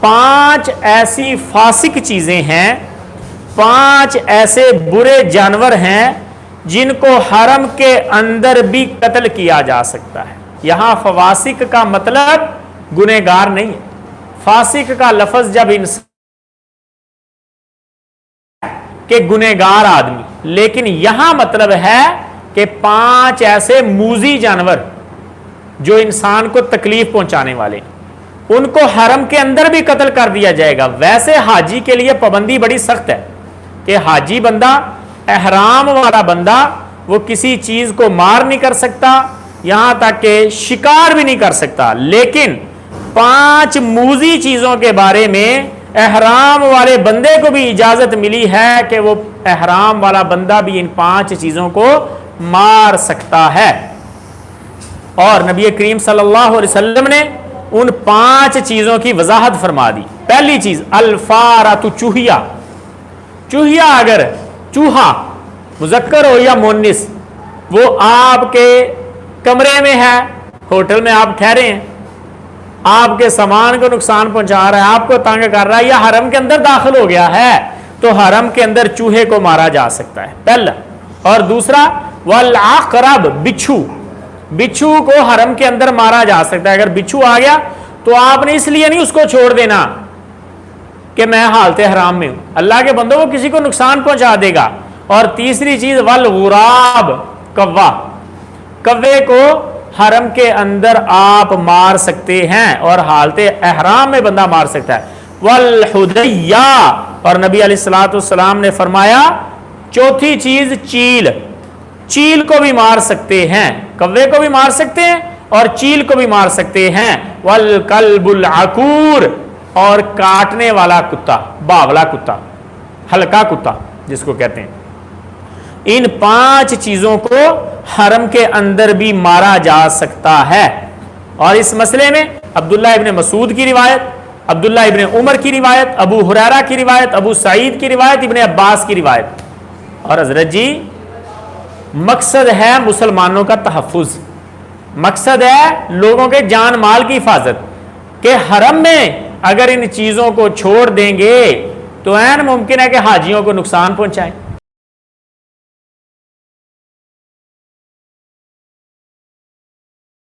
5 ایسی فاسق چیزیں ہیں، 5 ایسے برے جانور ہیں جن کو حرم کے اندر بھی قتل کیا جا سکتا ہے۔ یہاں فواسق کا مطلب گنہگار نہیں ہے، فاسق کا لفظ جب انسان کہ گنہگار آدمی، لیکن یہاں مطلب ہے کہ 5 ایسے موذی جانور جو انسان کو تکلیف پہنچانے والے، ان کو حرم کے اندر بھی قتل کر دیا جائے گا۔ ویسے حاجی کے لیے پابندی بڑی سخت ہے کہ حاجی بندہ، احرام والا بندہ، وہ کسی چیز کو مار نہیں کر سکتا، یہاں تک کہ شکار بھی نہیں کر سکتا، لیکن 5 موذی چیزوں کے بارے میں احرام والے بندے کو بھی اجازت ملی ہے کہ وہ احرام والا بندہ بھی ان 5 چیزوں کو مار سکتا ہے۔ اور نبی کریم صلی اللہ علیہ وسلم نے ان 5 چیزوں کی وضاحت فرما دی۔ پہلی چیز الفارۃ، چوہیا۔ چوہیا اگر چوہا مذکر ہو یا مؤنث، وہ آپ کے کمرے میں ہے، ہوٹل میں آپ ٹھہرے ہیں، آپ کے سامان کو نقصان پہنچا رہا ہے، آپ کو تنگ کر رہا ہے، یا حرم کے اندر داخل ہو گیا ہے، تو حرم کے اندر چوہے کو مارا جا سکتا ہے، پہلا۔ اور دوسرا والعقرب، بچھو، بچھو کو حرم کے اندر مارا جا سکتا ہے۔ اگر بچھو آ گیا تو آپ نے اس لیے نہیں اس کو چھوڑ دینا کہ میں حالت حرام میں ہوں، اللہ کے بندوں کو کسی کو نقصان پہنچا دے گا۔ اور تیسری چیز والغراب، کوا، کوے کو حرم کے اندر آپ مار سکتے ہیں اور حالت احرام میں بندہ مار سکتا ہے۔ والحدیہ، اور نبی علیہ الصلوۃ والسلام نے فرمایا چوتھی چیز چیل، چیل کو بھی مار سکتے ہیں، کوے کو بھی مار سکتے ہیں اور چیل کو بھی مار سکتے ہیں۔ والکلب العقور، اور کاٹنے والا کتا، باولا کتا، ہلکا کتا جس کو کہتے ہیں۔ ان 5 چیزوں کو حرم کے اندر بھی مارا جا سکتا ہے۔ اور اس مسئلے میں عبداللہ ابن مسعود کی روایت، عبداللہ ابن عمر کی روایت، ابو ہریرہ کی روایت، ابو سعید کی روایت، ابن عباس کی روایت۔ اور حضرت جی مقصد ہے مسلمانوں کا تحفظ، مقصد ہے لوگوں کے جان مال کی حفاظت، کہ حرم میں اگر ان چیزوں کو چھوڑ دیں گے تو عین ممکن ہے کہ حاجیوں کو نقصان پہنچائیں۔